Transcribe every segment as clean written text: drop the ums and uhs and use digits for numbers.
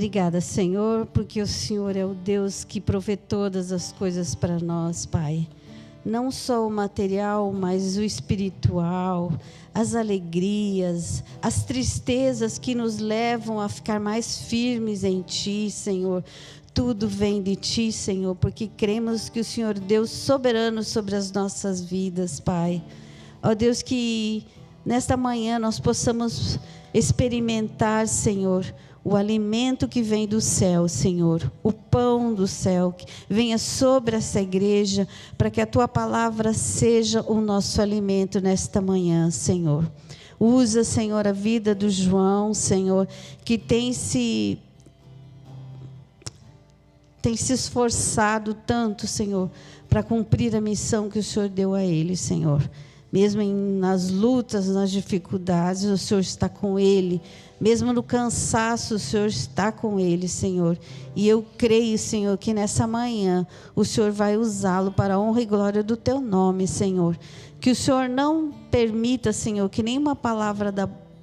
Obrigada, Senhor, porque o Senhor é o Deus que provê todas as coisas para nós, Pai. Não só o material, mas o espiritual, as alegrias, as tristezas que nos levam a ficar mais firmes em Ti, Senhor. Tudo vem de Ti, Senhor, porque cremos que o Senhor é Deus soberano sobre as nossas vidas, Pai. Ó Deus, que nesta manhã nós possamos experimentar, Senhor, o alimento que vem do céu, Senhor, o pão do céu, que venha sobre essa igreja, para que a Tua palavra seja o nosso alimento nesta manhã, Senhor. Usa, Senhor, a vida do João, Senhor, que tem se esforçado tanto, Senhor, para cumprir a missão que o Senhor deu a ele, Senhor. Mesmo nas lutas, nas dificuldades, o Senhor está com ele. Mesmo no cansaço, o Senhor está com ele, Senhor. E eu creio, Senhor, que nessa manhã o Senhor vai usá-lo para a honra e glória do Teu nome, Senhor. Que o Senhor não permita, Senhor, que nenhuma palavra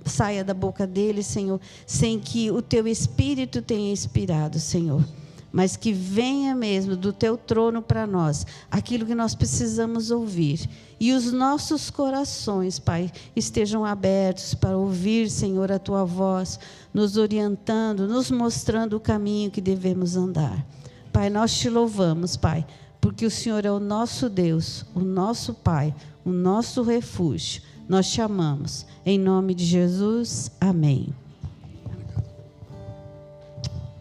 saia da boca dele, Senhor, sem que o Teu Espírito tenha inspirado, Senhor. Mas que venha mesmo do Teu trono para nós, aquilo que nós precisamos ouvir. E os nossos corações, Pai, estejam abertos para ouvir, Senhor, a Tua voz, nos orientando, nos mostrando o caminho que devemos andar. Pai, nós Te louvamos, Pai, porque o Senhor é o nosso Deus, o nosso Pai, o nosso refúgio. Nós Te amamos. Em nome de Jesus, amém.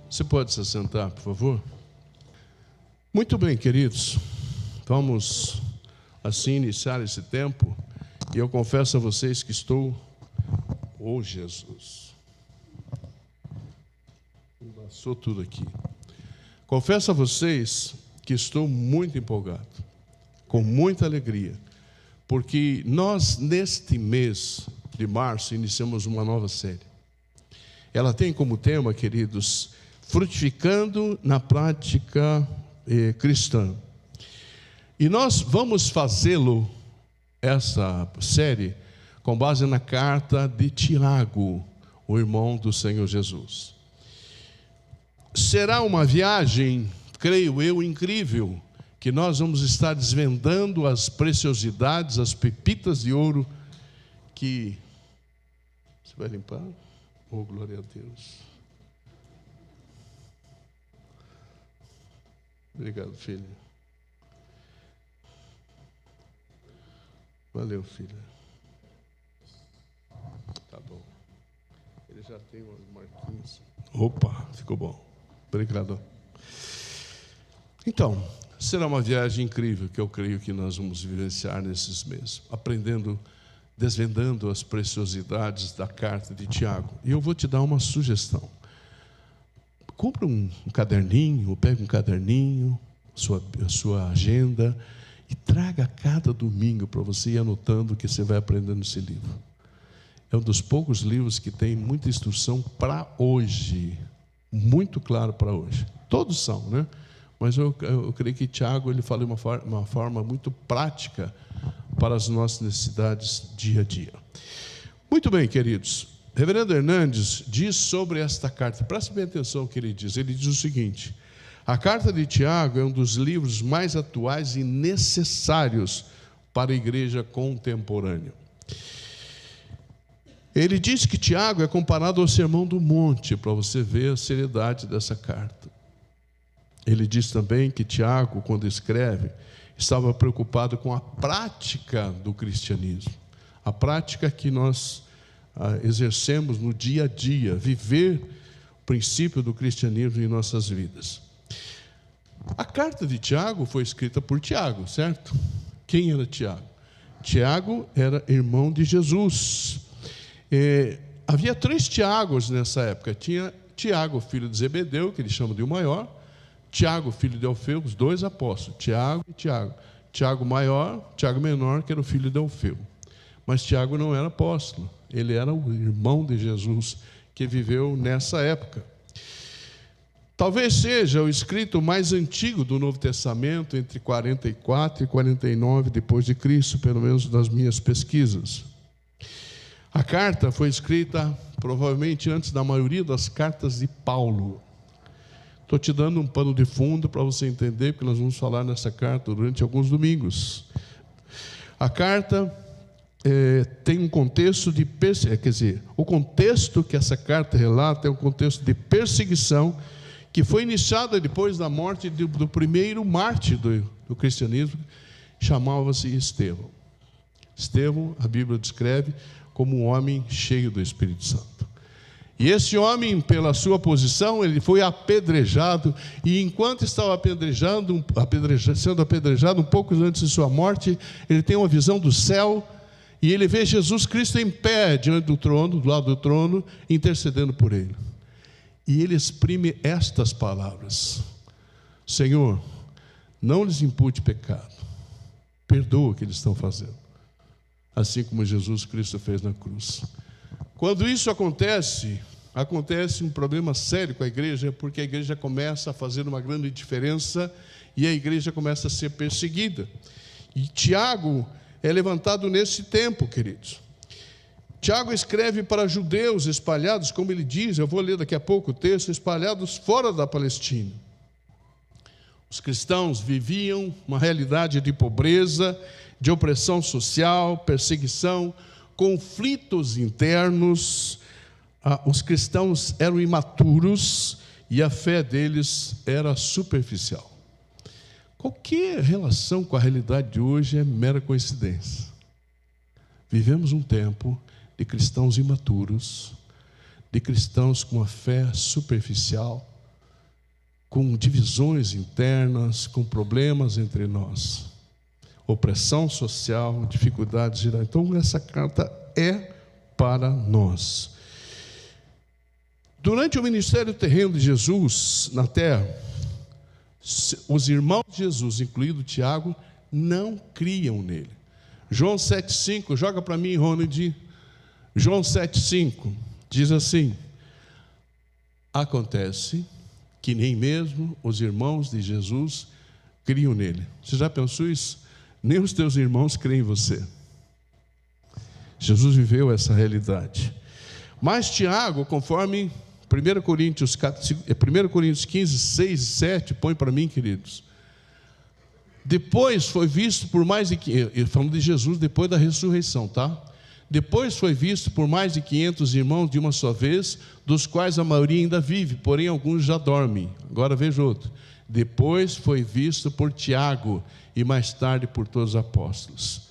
Você pode se assentar, por favor? Muito bem, queridos. Vamos, assim, iniciar esse tempo. E eu confesso a vocês que estou... Oh, Jesus! Embaçou tudo aqui. Confesso a vocês que estou muito empolgado, com muita alegria, porque nós, neste mês de março, iniciamos uma nova série. Ela tem como tema, queridos, frutificando na prática cristã. E nós vamos fazê-lo, essa série, com base na carta de Tiago, o irmão do Senhor Jesus. Será uma viagem, creio eu, incrível, que nós vamos estar desvendando as preciosidades, as pepitas de ouro que... Você vai limpar? Oh, glória a Deus. Obrigado, filha. Valeu, filha. Tá bom. Ele já tem umas marquinhas. Opa, ficou bom. Obrigado. Então, será uma viagem incrível que eu creio que nós vamos vivenciar nesses meses, aprendendo, desvendando as preciosidades da carta de Tiago. E eu vou te dar uma sugestão. Compre um caderninho, ou pegue um caderninho, a sua agenda, e traga cada domingo para você ir anotando o que você vai aprendendo nesse livro. É um dos poucos livros que tem muita instrução para hoje, muito claro para hoje. Todos são, né? Mas eu creio que Tiago ele fala de uma forma muito prática para as nossas necessidades dia a dia. Muito bem, queridos. Reverendo Hernandes diz sobre esta carta, preste bem atenção no que ele diz o seguinte: a carta de Tiago é um dos livros mais atuais e necessários para a igreja contemporânea. Ele diz que Tiago é comparado ao Sermão do Monte, para você ver a seriedade dessa carta. Ele diz também que Tiago, quando escreve, estava preocupado com a prática do cristianismo, a prática que nós exercemos no dia a dia, viver o princípio do cristianismo em nossas vidas. A carta de Tiago foi escrita por Tiago, certo? Quem era Tiago? Tiago era irmão de Jesus. Havia 3 Tiagos nessa época. Tinha Tiago, filho de Zebedeu, que eles chamam de o maior, Tiago, filho de Alfeu, os 2 apóstolos, Tiago e Tiago. Tiago maior, Tiago menor, que era o filho de Alfeu. Mas Tiago não era apóstolo, ele era o irmão de Jesus que viveu nessa época. Talvez seja o escrito mais antigo do Novo Testamento, entre 44 e 49 depois de Cristo, pelo menos das minhas pesquisas. A carta foi escrita provavelmente antes da maioria das cartas de Paulo. Estou te dando um pano de fundo para você entender, porque nós vamos falar nessa carta durante alguns domingos. A carta tem um contexto de o contexto que essa carta relata é um contexto de perseguição que foi iniciada depois da morte do primeiro mártir do cristianismo, chamava-se Estevão. Estevão, a Bíblia descreve como um homem cheio do Espírito Santo. E esse homem, pela sua posição, ele foi apedrejado, e enquanto estava sendo apedrejado, um pouco antes de sua morte, ele tem uma visão do céu, e ele vê Jesus Cristo em pé diante do trono, do lado do trono, intercedendo por ele. E ele exprime estas palavras: Senhor, não lhes impute pecado, perdoa o que eles estão fazendo, assim como Jesus Cristo fez na cruz. Quando isso acontece um problema sério com a igreja, porque a igreja começa a fazer uma grande diferença e a igreja começa a ser perseguida. E Tiago é levantado nesse tempo, queridos. Tiago escreve para judeus espalhados, como ele diz, eu vou ler daqui a pouco o texto, espalhados fora da Palestina. Os cristãos viviam uma realidade de pobreza, de opressão social, perseguição, conflitos internos. Os cristãos eram imaturos e a fé deles era superficial. Qualquer relação com a realidade de hoje é mera coincidência. Vivemos um tempo de cristãos imaturos, de cristãos com uma fé superficial, com divisões internas, com problemas entre nós, opressão social, dificuldades gerais. Então, essa carta é para nós. Durante o ministério terreno de Jesus na terra, os irmãos de Jesus, incluído Tiago, não criam nele. João 7,5, joga para mim, Ronald. João 7,5 diz assim: acontece que nem mesmo os irmãos de Jesus criam nele. Você já pensou isso? Nem os teus irmãos creem em você. Jesus viveu essa realidade. Mas Tiago, conforme 1 Coríntios 15, 6 e 7, põe para mim, queridos. Depois foi visto por mais de 500, falando de Jesus depois da ressurreição, tá? Depois foi visto por mais de 500 irmãos de uma só vez, dos quais a maioria ainda vive, porém alguns já dormem. Agora veja outro. Depois foi visto por Tiago e mais tarde por todos os apóstolos.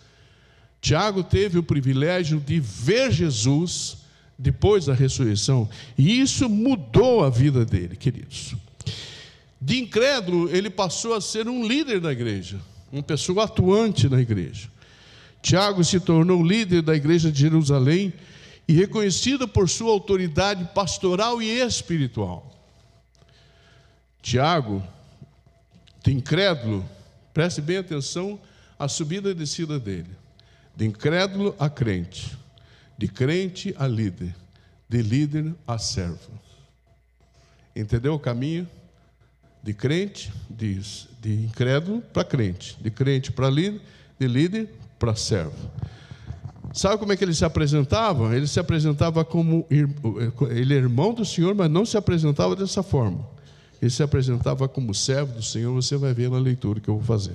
Tiago teve o privilégio de ver Jesus depois da ressurreição, e isso mudou a vida dele, queridos. De incrédulo, ele passou a ser um líder da igreja, uma pessoa atuante na igreja. Tiago se tornou líder da igreja de Jerusalém e reconhecido por sua autoridade pastoral e espiritual. Tiago, de incrédulo, preste bem atenção à subida e descida dele. De incrédulo a crente, de crente a líder, de líder a servo. Entendeu o caminho? De crente, de incrédulo para crente, de crente para líder, de líder para servo. Sabe como é que ele se apresentava? Ele se apresentava como, ele é irmão do Senhor, mas não se apresentava dessa forma. Ele se apresentava como servo do Senhor, você vai ver na leitura que eu vou fazer.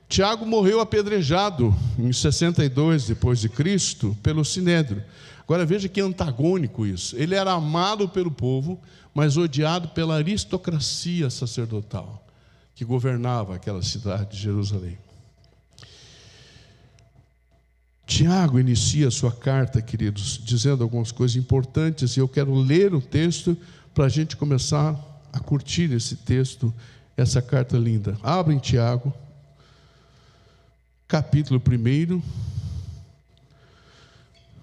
Tiago morreu apedrejado em 62 depois de Cristo pelo Sinédrio. Agora veja que antagônico isso. Ele era amado pelo povo, mas odiado pela aristocracia sacerdotal que governava aquela cidade de Jerusalém. Tiago inicia a sua carta, queridos, dizendo algumas coisas importantes, e eu quero ler o texto para a gente começar a curtir esse texto, essa carta linda. Abra em Tiago, capítulo 1.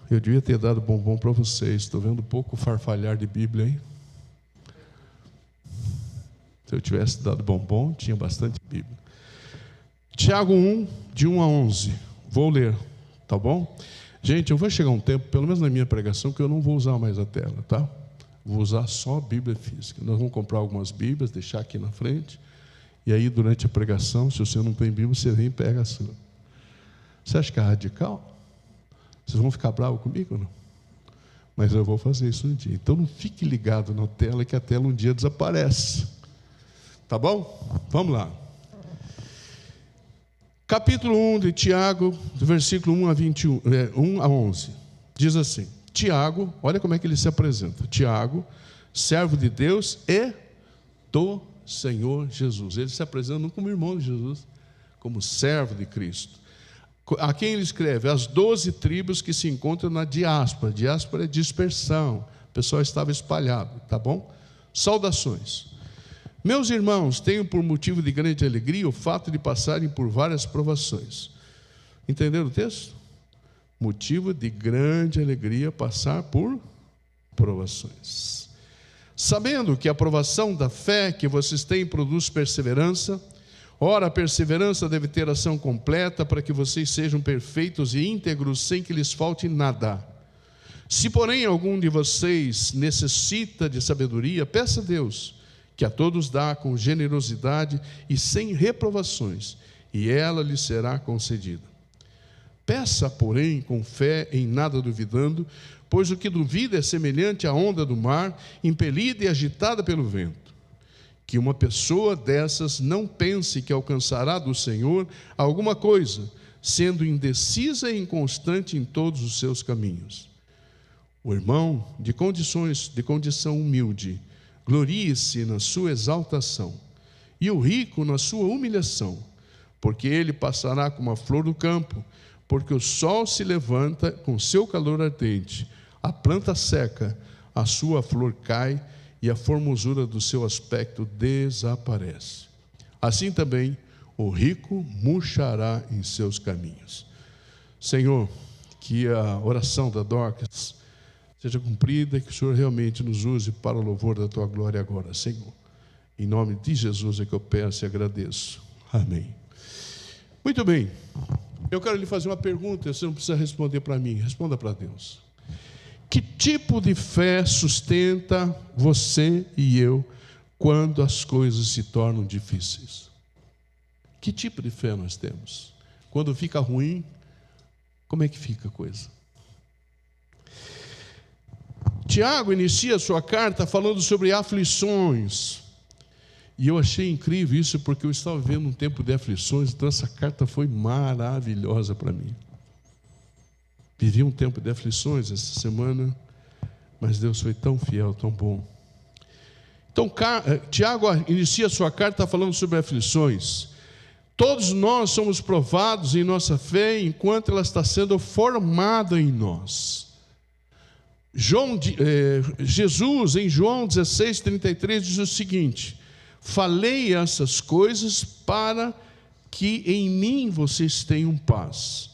Eu devia ter dado bombom para vocês, estou vendo pouco farfalhar de Bíblia, hein? Se eu tivesse dado bombom, tinha bastante Bíblia. Tiago 1, de 1 a 11, vou ler, tá bom? Gente, eu vou chegar um tempo, pelo menos na minha pregação, que eu não vou usar mais a tela, tá? Vou usar só a Bíblia física. Nós vamos comprar algumas Bíblias, deixar aqui na frente, e aí durante a pregação, se você não tem Bíblia, você vem e pega a sua. Você acha que é radical? Vocês vão ficar bravos comigo ou não? Mas eu vou fazer isso um dia. Então não fique ligado na tela, que a tela um dia desaparece. Tá bom? Vamos lá. Capítulo 1 de Tiago, do versículo 1 a 11. Diz assim: Tiago, olha como é que ele se apresenta. Tiago, servo de Deus e do Senhor Jesus. Ele se apresenta não como irmão de Jesus, como servo de Cristo. A quem ele escreve? As 12 tribos que se encontram na diáspora. Diáspora é dispersão. O pessoal estava espalhado, tá bom? Saudações. Meus irmãos, tenho por motivo de grande alegria o fato de passarem por várias provações. Entenderam o texto? Motivo de grande alegria passar por provações. Sabendo que a provação da fé que vocês têm produz perseverança, ora, a perseverança deve ter ação completa para que vocês sejam perfeitos e íntegros sem que lhes falte nada. Se, porém, algum de vocês necessita de sabedoria, peça a Deus, que a todos dá com generosidade e sem reprovações, e ela lhe será concedida. Peça, porém, com fé, em nada duvidando, pois o que duvida é semelhante à onda do mar, impelida e agitada pelo vento. Que uma pessoa dessas não pense que alcançará do Senhor alguma coisa, sendo indecisa e inconstante em todos os seus caminhos. O irmão, de condição humilde, glorie-se na sua exaltação, e o rico na sua humilhação, porque ele passará como a flor do campo, porque o sol se levanta com seu calor ardente, a planta seca, a sua flor cai, e a formosura do seu aspecto desaparece. Assim também o rico murchará em seus caminhos. Senhor, que a oração da Dorcas seja cumprida, que o Senhor realmente nos use para o louvor da Tua glória agora, Senhor. Em nome de Jesus é que eu peço e agradeço. Amém. Muito bem. Eu quero lhe fazer uma pergunta, você não precisa responder para mim, responda para Deus. Que tipo de fé sustenta você e eu quando as coisas se tornam difíceis? Que tipo de fé nós temos? Quando fica ruim, como é que fica a coisa? Tiago inicia sua carta falando sobre aflições. E eu achei incrível isso, porque eu estava vivendo um tempo de aflições, então essa carta foi maravilhosa para mim. Vivi um tempo de aflições essa semana, mas Deus foi tão fiel, tão bom. Então, Tiago inicia sua carta falando sobre aflições. Todos nós somos provados em nossa fé enquanto ela está sendo formada em nós. Jesus, em João 16:33, diz o seguinte: falei essas coisas para que em mim vocês tenham paz.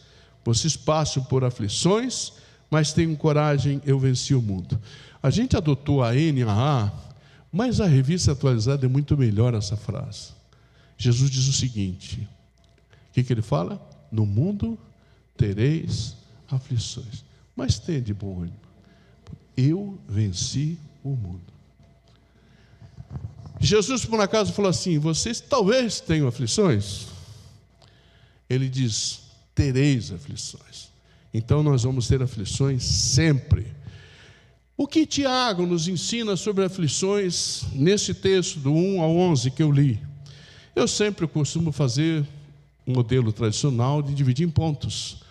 Vocês passam por aflições, mas tenham coragem, eu venci o mundo. A gente adotou a NAA, mas a Revista Atualizada é muito melhor essa frase. Jesus diz o seguinte: o que ele fala? No mundo tereis aflições, mas tenha de bom ânimo. Eu venci o mundo. Jesus, por um acaso, falou assim: vocês talvez tenham aflições. Ele diz: tereis aflições. Então nós vamos ter aflições sempre. O que Tiago nos ensina sobre aflições nesse texto do 1 ao 11 que eu li? Eu sempre costumo fazer um modelo tradicional de dividir em pontos.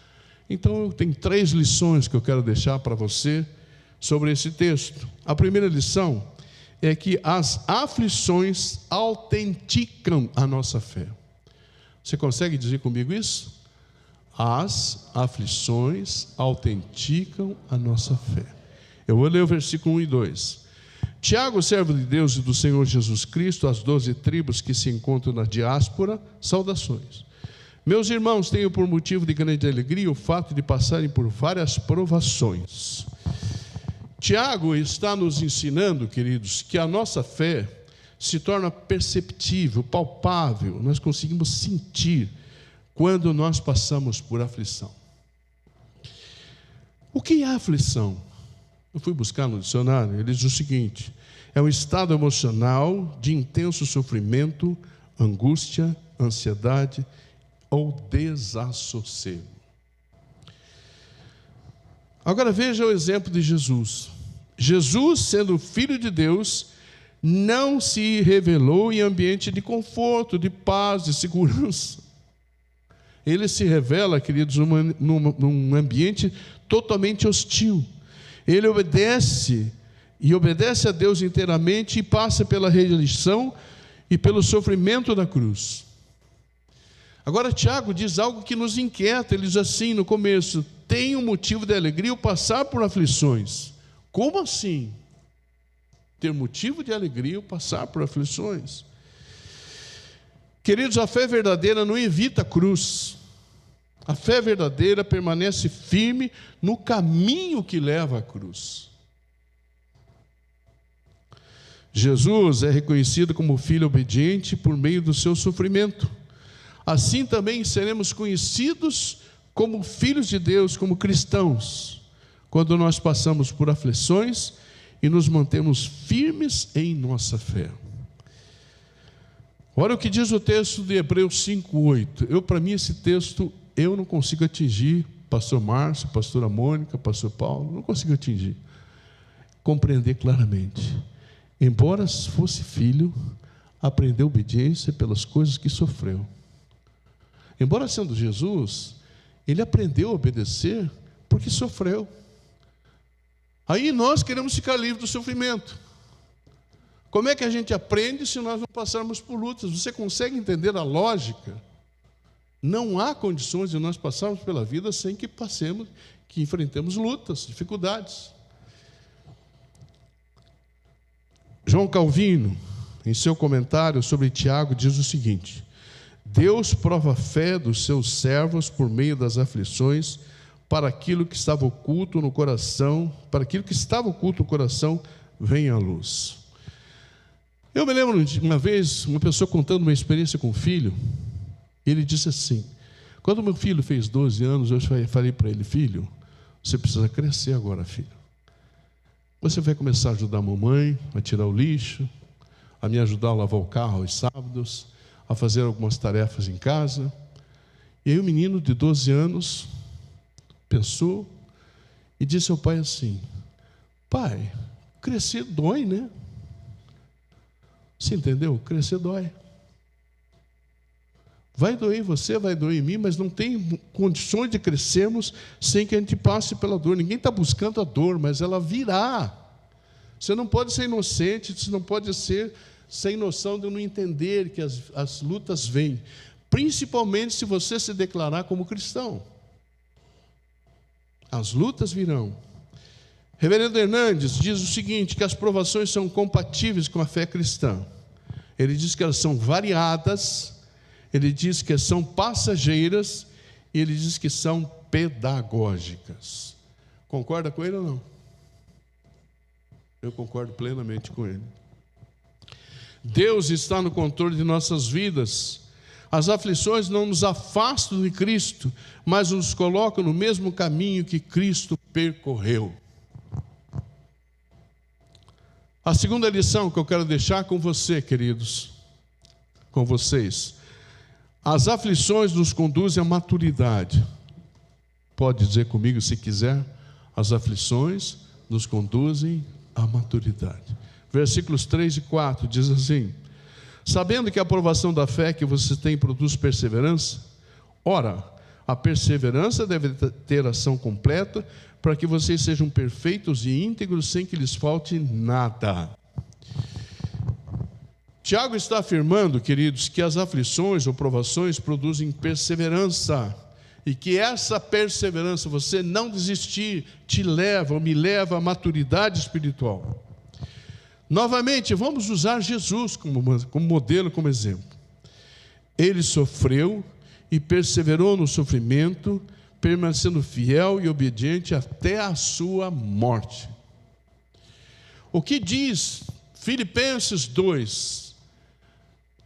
Então eu tenho 3 lições que eu quero deixar para você sobre esse texto. A primeira lição é que as aflições autenticam a nossa fé. Você consegue dizer comigo isso? As aflições autenticam a nossa fé. Eu vou ler o versículo 1 e 2. Tiago, servo de Deus e do Senhor Jesus Cristo, às 12 tribos que se encontram na diáspora, saudações. Meus irmãos, tenho por motivo de grande alegria o fato de passarem por várias provações. Tiago está nos ensinando, queridos, que a nossa fé se torna perceptível, palpável, nós conseguimos sentir quando nós passamos por aflição. O que é aflição? Eu fui buscar no dicionário, ele diz o seguinte: é um estado emocional de intenso sofrimento, angústia, ansiedade ou desassossego. Agora veja o exemplo de Jesus. Jesus, sendo Filho de Deus, não se revelou em ambiente de conforto, de paz, de segurança. Ele se revela, queridos, num ambiente totalmente hostil. Ele obedece a Deus inteiramente e passa pela rejeição e pelo sofrimento da cruz. Agora Tiago diz algo que nos inquieta. Ele diz assim no começo: tem um motivo de alegria o passar por aflições. Como assim? Ter motivo de alegria o passar por aflições? Queridos, a fé verdadeira não evita a cruz. A fé verdadeira permanece firme no caminho que leva à cruz. Jesus é reconhecido como filho obediente por meio do seu sofrimento. Assim também seremos conhecidos como filhos de Deus, como cristãos, quando nós passamos por aflições e nos mantemos firmes em nossa fé. Olha o que diz o texto de Hebreus 5:8. Para mim, esse texto eu não consigo atingir. Pastor Márcio, pastora Mônica, pastor Paulo, não consigo atingir, compreender claramente. Embora fosse filho, aprendeu obediência pelas coisas que sofreu. Embora sendo Jesus, ele aprendeu a obedecer porque sofreu. Aí nós queremos ficar livres do sofrimento. Como é que a gente aprende se nós não passarmos por lutas? Você consegue entender a lógica? Não há condições de nós passarmos pela vida sem que enfrentemos lutas, dificuldades. João Calvino, em seu comentário sobre Tiago, diz o seguinte: Deus prova a fé dos seus servos por meio das aflições, para aquilo que estava oculto no coração, venha à luz. Eu me lembro de uma vez, uma pessoa contando uma experiência com o filho. Ele disse assim: quando meu filho fez 12 anos, eu falei para ele: filho, você precisa crescer agora, filho. Você vai começar a ajudar a mamãe a tirar o lixo, a me ajudar a lavar o carro aos sábados, a fazer algumas tarefas em casa. E aí o menino de 12 anos pensou e disse ao pai assim: pai, crescer dói, né? Você entendeu? Crescer dói. Vai doer em você, vai doer em mim, mas não tem condições de crescermos sem que a gente passe pela dor. Ninguém está buscando a dor, mas ela virá. Você não pode ser inocente, você não pode ser sem noção de não entender que as lutas vêm, principalmente se você se declarar como cristão. As lutas virão. Reverendo Hernandes diz o seguinte, que as provações são compatíveis com a fé cristã. Ele diz que elas são variadas, ele diz que são passageiras, e ele diz que são pedagógicas. Concorda com ele ou não? Eu concordo plenamente com ele. Deus está no controle de nossas vidas. As aflições não nos afastam de Cristo, mas nos colocam no mesmo caminho que Cristo percorreu. A segunda lição que eu quero deixar com você, queridos, com vocês: as aflições nos conduzem à maturidade. Pode dizer comigo se quiser: as aflições nos conduzem à maturidade. Versículos 3 e 4 diz assim: sabendo que a aprovação da fé que você tem produz perseverança, ora, a perseverança deve ter ação completa, para que vocês sejam perfeitos e íntegros, sem que lhes falte nada. Tiago está afirmando, queridos, que as aflições ou provações produzem perseverança, e que essa perseverança, você não desistir, te leva ou me leva à maturidade espiritual. Novamente, vamos usar Jesus como modelo, como exemplo. Ele sofreu e perseverou no sofrimento, permanecendo fiel e obediente até a sua morte. O que diz Filipenses 2?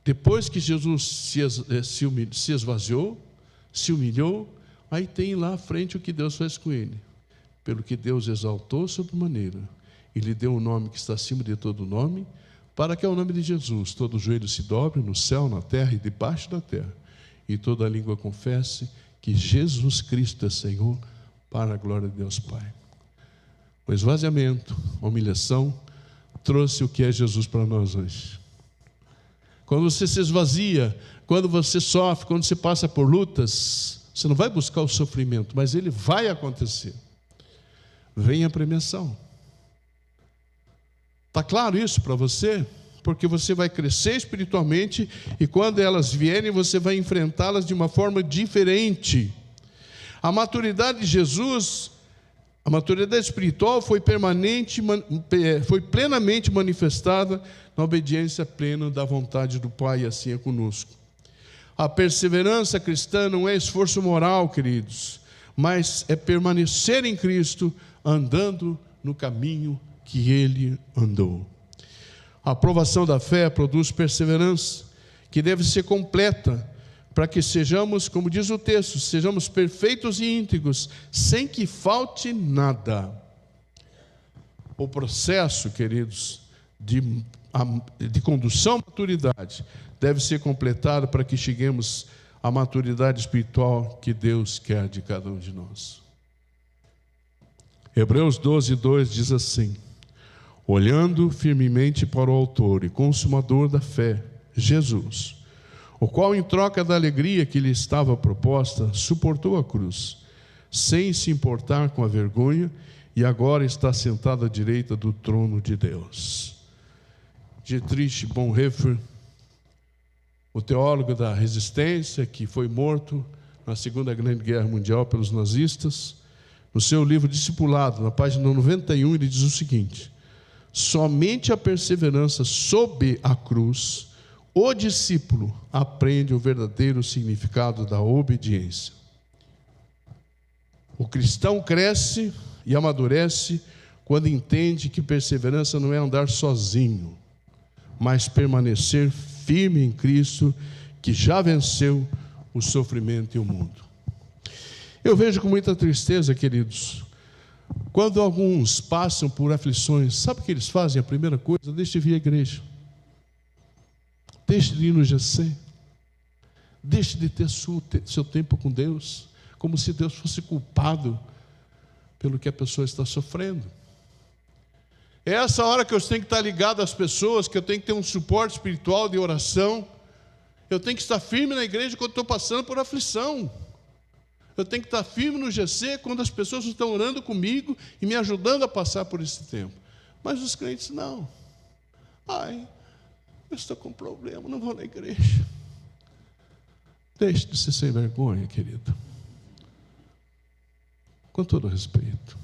Depois que Jesus se esvaziou, se humilhou, aí tem lá à frente o que Deus fez com ele. Pelo que Deus exaltou sobremaneira, e lhe deu um nome que está acima de todo nome, para que ao nome de Jesus todo joelho se dobre no céu, na terra e debaixo da terra, e toda língua confesse que Jesus Cristo é Senhor, para a glória de Deus Pai. O esvaziamento, a humilhação, trouxe o que é Jesus para nós hoje. Quando você se esvazia, quando você sofre, quando você passa por lutas, você não vai buscar o sofrimento, mas ele vai acontecer. Vem a premiação. Está claro isso para você? Porque você vai crescer espiritualmente e quando elas vierem, você vai enfrentá-las de uma forma diferente. A maturidade de Jesus, a maturidade espiritual foi plenamente manifestada na obediência plena da vontade do Pai, e assim é conosco. A perseverança cristã não é esforço moral, queridos, mas é permanecer em Cristo, andando no caminho que Ele andou. A aprovação da fé produz perseverança, que deve ser completa, para que sejamos, como diz o texto, sejamos perfeitos e íntegros, sem que falte nada. O processo, queridos, de condução à maturidade, deve ser completado para que cheguemos à maturidade espiritual que Deus quer de cada um de nós. Hebreus 12:2 diz assim: olhando firmemente para o autor e consumador da fé, Jesus, o qual em troca da alegria que lhe estava proposta, suportou a cruz, sem se importar com a vergonha, e agora está sentado à direita do trono de Deus. Dietrich Bonhoeffer, o teólogo da resistência, que foi morto na Segunda Grande Guerra Mundial pelos nazistas, no seu livro Discipulado, na página 91, ele diz o seguinte: somente a perseverança sob a cruz, o discípulo aprende o verdadeiro significado da obediência. O cristão cresce e amadurece quando entende que perseverança não é andar sozinho, mas permanecer firme em Cristo, que já venceu o sofrimento e o mundo. Eu vejo com muita tristeza, queridos, quando alguns passam por aflições, sabe o que eles fazem? A primeira coisa, deixe de vir à igreja, deixe de ir no GC, deixe de ter seu tempo com Deus, como se Deus fosse culpado pelo que a pessoa está sofrendo. É essa hora que eu tenho que estar ligado às pessoas, que eu tenho que ter um suporte espiritual de oração, eu tenho que estar firme na igreja quando estou passando por aflição. Eu tenho que estar firme no GC quando as pessoas estão orando comigo e me ajudando a passar por esse tempo. Mas os crentes não. Eu estou com problema, não vou na igreja. Deixe de ser sem vergonha, querido. Com todo respeito.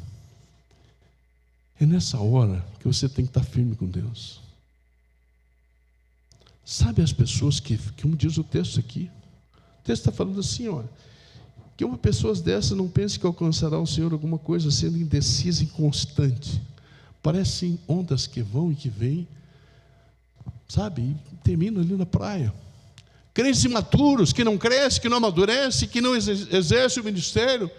É nessa hora que você tem que estar firme com Deus. Sabe as pessoas que como diz o texto aqui? O texto está falando assim, olha, que uma pessoa dessa não pense que alcançará o Senhor alguma coisa sendo indecisa e inconstante. Parecem ondas que vão e que vêm, sabe? E terminam ali na praia. Crentes imaturos, que não crescem, que não amadurecem, que não exercem o ministério,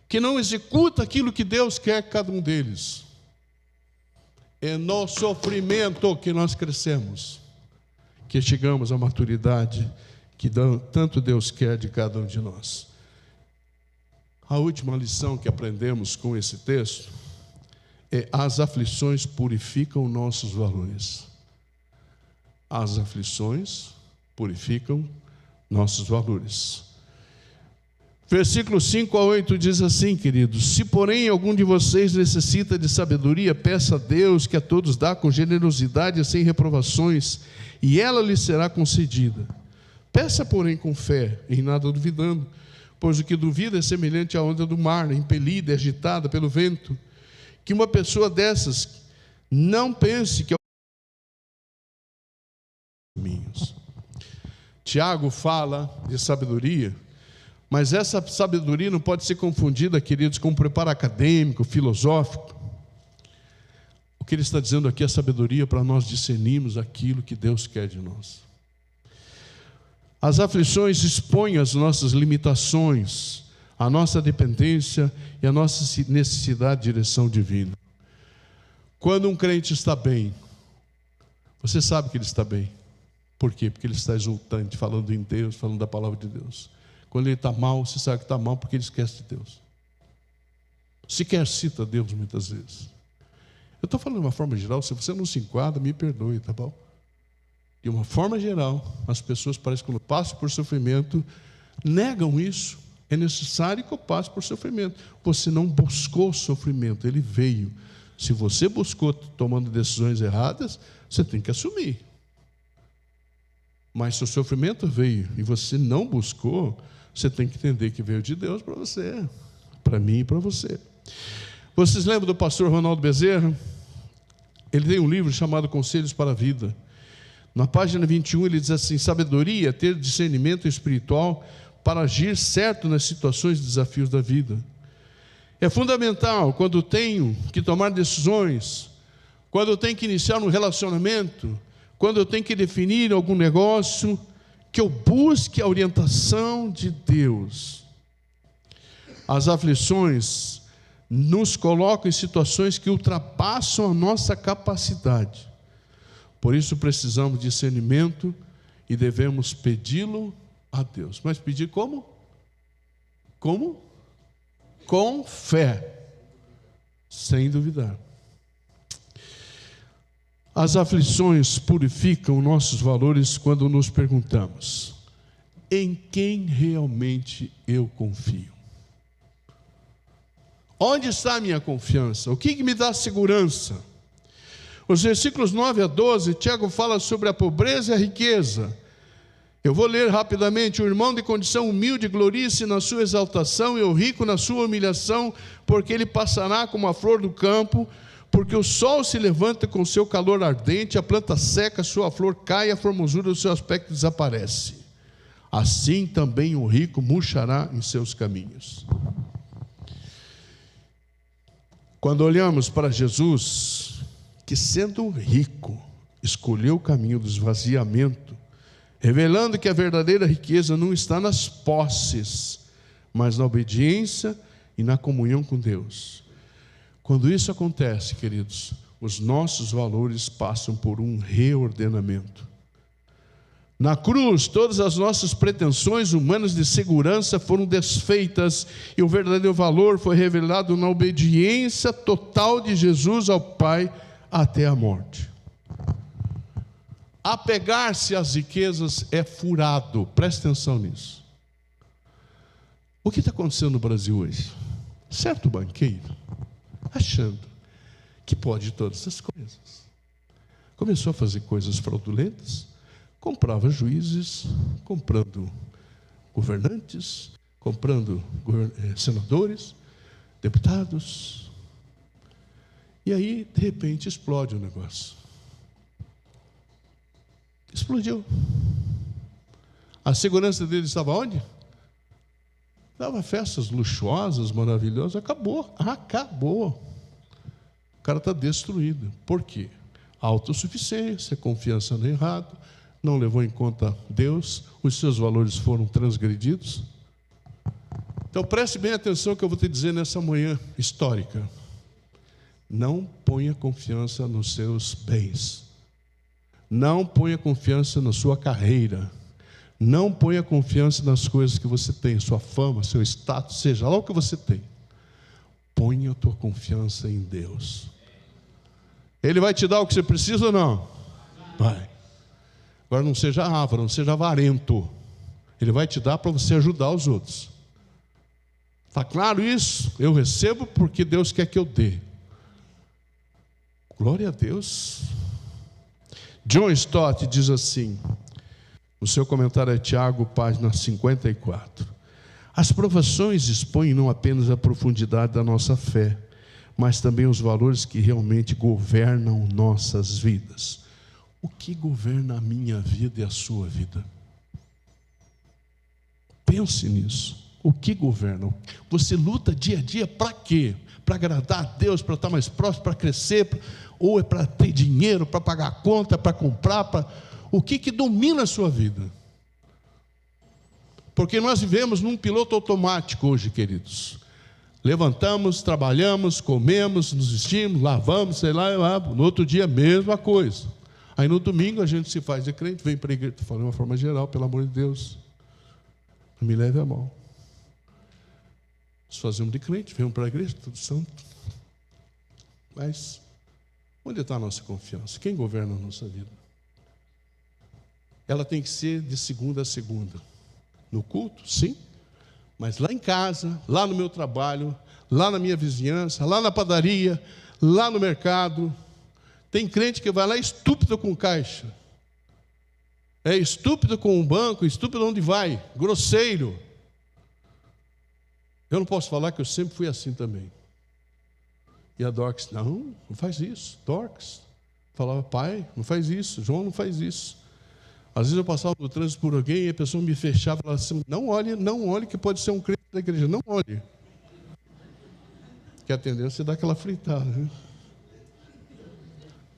que não executa aquilo que Deus quer cada um deles. É no sofrimento que nós crescemos, que chegamos à maturidade que tanto Deus quer de cada um de nós. A última lição que aprendemos com esse texto é: as aflições purificam nossos valores. As aflições purificam nossos valores. Versículos 5-8 diz assim, queridos: se porém algum de vocês necessita de sabedoria, peça a Deus, que a todos dá com generosidade e sem reprovações, e ela lhe será concedida. Peça, porém, com fé, em nada duvidando, pois o que duvida é semelhante à onda do mar, impelida e agitada pelo vento. Que uma pessoa dessas não pense que é caminhos. Tiago fala de sabedoria, mas essa sabedoria não pode ser confundida, queridos, com preparo acadêmico, filosófico. O que ele está dizendo aqui é sabedoria para nós discernirmos aquilo que Deus quer de nós. As aflições expõem as nossas limitações, a nossa dependência e a nossa necessidade de direção divina. Quando um crente está bem, você sabe que ele está bem. Por quê? Porque ele está exultante, falando em Deus, falando da palavra de Deus. Quando ele está mal, você sabe que está mal porque ele esquece de Deus. sequer cita Deus muitas vezes. Eu estou falando de uma forma geral, se você não se enquadra, me perdoe, tá bom? De uma forma geral, as pessoas parecem que quando passam por sofrimento, negam isso. É necessário que eu passe por sofrimento. Você não buscou o sofrimento, ele veio. Se você buscou tomando decisões erradas, você tem que assumir. Mas se o sofrimento veio e você não buscou, você tem que entender que veio de Deus para você, para mim e para você. Vocês lembram do pastor Ronaldo Bezerra? Ele tem um livro chamado Conselhos para a Vida. Na página 21 ele diz assim: sabedoria é ter discernimento espiritual para agir certo nas situações e desafios da vida. É fundamental quando tenho que tomar decisões, quando eu tenho que iniciar um relacionamento, quando eu tenho que definir algum negócio, que eu busque a orientação de Deus. As aflições nos colocam em situações que ultrapassam a nossa capacidade. Por isso precisamos de discernimento e devemos pedi-lo a Deus. Mas pedir como? Como? Com fé, sem duvidar. As aflições purificam nossos valores quando nos perguntamos: em quem realmente eu confio? Onde está a minha confiança? O que me dá segurança? Os versículos 9 a 12, Tiago fala sobre a pobreza e a riqueza. Eu vou ler rapidamente: o irmão de condição humilde glorie-se na sua exaltação, e o rico na sua humilhação, porque ele passará como a flor do campo, porque o sol se levanta com seu calor ardente, a planta seca, sua flor cai, a formosura do seu aspecto desaparece. Assim também o rico murchará em seus caminhos. Quando olhamos para Jesus, que sendo rico, escolheu o caminho do esvaziamento, revelando que a verdadeira riqueza não está nas posses, mas na obediência e na comunhão com Deus. Quando isso acontece, queridos, os nossos valores passam por um reordenamento. Na cruz, todas as nossas pretensões humanas de segurança foram desfeitas e o verdadeiro valor foi revelado na obediência total de Jesus ao Pai até a morte. Apegar-se às riquezas é furado, preste atenção nisso. O que está acontecendo no Brasil hoje? Certo banqueiro, achando que pode todas as coisas, começou a fazer coisas fraudulentas, comprava juízes, comprando governantes, comprando senadores, deputados, e aí de repente explode o negócio. Explodiu. A segurança dele estava onde? Dava festas luxuosas, maravilhosas. Acabou. O cara está destruído. Por quê? Autossuficiência, confiança no errado, não levou em conta Deus, os seus valores foram transgredidos. Então preste bem atenção que eu vou te dizer nessa manhã histórica. Não ponha confiança nos seus bens. Não ponha confiança na sua carreira. Não ponha confiança nas coisas que você tem, sua fama, seu status, seja lá o que você tem. Ponha a tua confiança em Deus. Ele vai te dar o que você precisa ou não? Vai. Agora não seja avaro, não seja avarento. Ele vai te dar para você ajudar os outros. Está claro isso? Eu recebo porque Deus quer que eu dê. Glória a Deus. John Stott diz assim, o seu comentário é Tiago, página 54. As provações expõem não apenas a profundidade da nossa fé, mas também os valores que realmente governam nossas vidas. O que governa a minha vida e a sua vida? Pense nisso. O que governa? Você luta dia a dia para quê? Para agradar a Deus, para estar mais próximo, para crescer, ou é para ter dinheiro, para pagar a conta, para comprar, o que domina a sua vida? Porque nós vivemos num piloto automático hoje, queridos. Levantamos, trabalhamos, comemos, nos vestimos, lavamos, sei lá, no outro dia a mesma coisa. Aí no domingo a gente se faz de crente, vem para a igreja, estou falando de uma forma geral, pelo amor de Deus, não me leve a mal. Nós fazemos de crente, vemos para a igreja, tudo santo. Mas onde está a nossa confiança? Quem governa a nossa vida? Ela tem que ser de segunda a segunda. No culto, sim. Mas lá em casa, lá no meu trabalho, lá na minha vizinhança, lá na padaria, lá no mercado. Tem crente que vai lá estúpido com caixa. É estúpido com o banco, estúpido onde vai, grosseiro. Eu não posso falar que eu sempre fui assim também. E a Dorcas, não faz isso. Dorcas falava, pai, não faz isso. João, não faz isso. Às vezes eu passava no trânsito por alguém e a pessoa me fechava e falava assim, não olhe que pode ser um crente da igreja. Não olhe. Que a tendência é dar aquela fritada, né?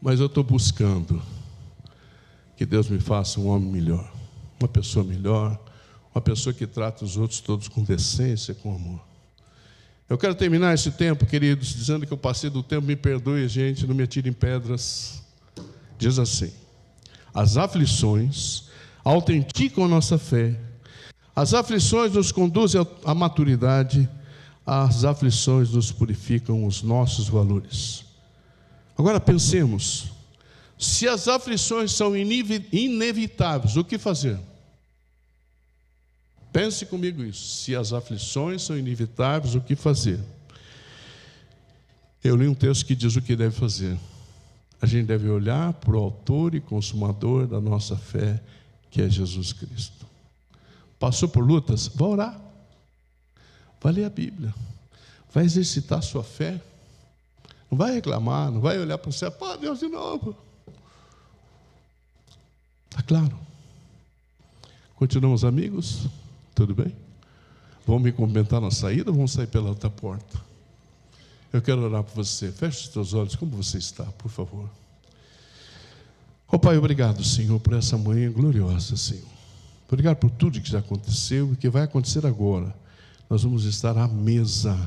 Mas eu estou buscando que Deus me faça um homem melhor, uma pessoa melhor, uma pessoa que trata os outros todos com decência, com amor. Eu quero terminar esse tempo, queridos, dizendo que eu passei do tempo, me perdoe, gente, não me atirem pedras. Diz assim, as aflições autenticam a nossa fé, as aflições nos conduzem à maturidade, as aflições nos purificam os nossos valores. Agora pensemos, se as aflições são inevitáveis, o que fazer? Pense comigo isso. Se as aflições são inevitáveis, o que fazer? Eu li um texto que diz o que deve fazer. A gente deve olhar para o autor e consumador da nossa fé, que é Jesus Cristo. Passou por lutas? Vá orar. Vai ler a Bíblia. Vai exercitar a sua fé. Não vai reclamar, não vai olhar para o céu. Pô, Deus de novo. Está claro? Continuamos amigos? Tudo bem? Vamos me cumprimentar na saída ou vamos sair pela outra porta? Eu quero orar por você. Feche os teus olhos. Como você está, por favor? Oh, Pai, obrigado, Senhor, por essa manhã gloriosa, Senhor. Obrigado por tudo que já aconteceu e que vai acontecer agora. Nós vamos estar à mesa,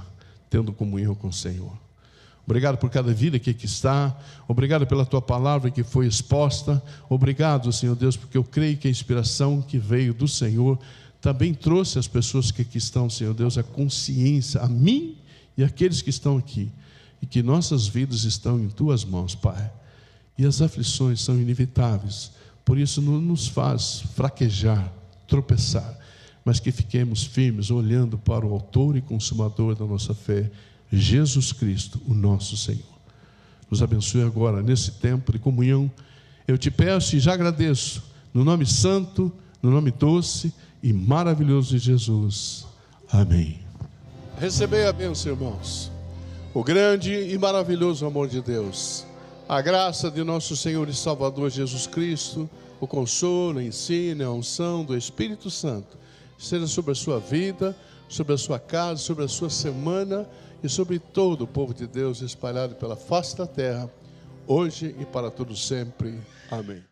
tendo comunhão com o Senhor. Obrigado por cada vida que aqui está. Obrigado pela tua palavra que foi exposta. Obrigado, Senhor Deus, porque eu creio que a inspiração que veio do Senhor também trouxe às pessoas que aqui estão, Senhor Deus, a consciência, a mim e àqueles que estão aqui, e que nossas vidas estão em tuas mãos, Pai. E as aflições são inevitáveis, por isso não nos faz fraquejar, tropeçar, mas que fiquemos firmes, olhando para o autor e consumador da nossa fé, Jesus Cristo, o nosso Senhor. Nos abençoe agora, nesse tempo de comunhão. Eu te peço e já agradeço, no nome santo, no nome doce e maravilhoso de Jesus. Amém. Recebei a bênção, irmãos. O grande e maravilhoso amor de Deus, a graça de nosso Senhor e Salvador Jesus Cristo, o consolo, o ensino, a unção do Espírito Santo, seja sobre a sua vida, sobre a sua casa, sobre a sua semana e sobre todo o povo de Deus espalhado pela face da terra, hoje e para todo sempre. Amém.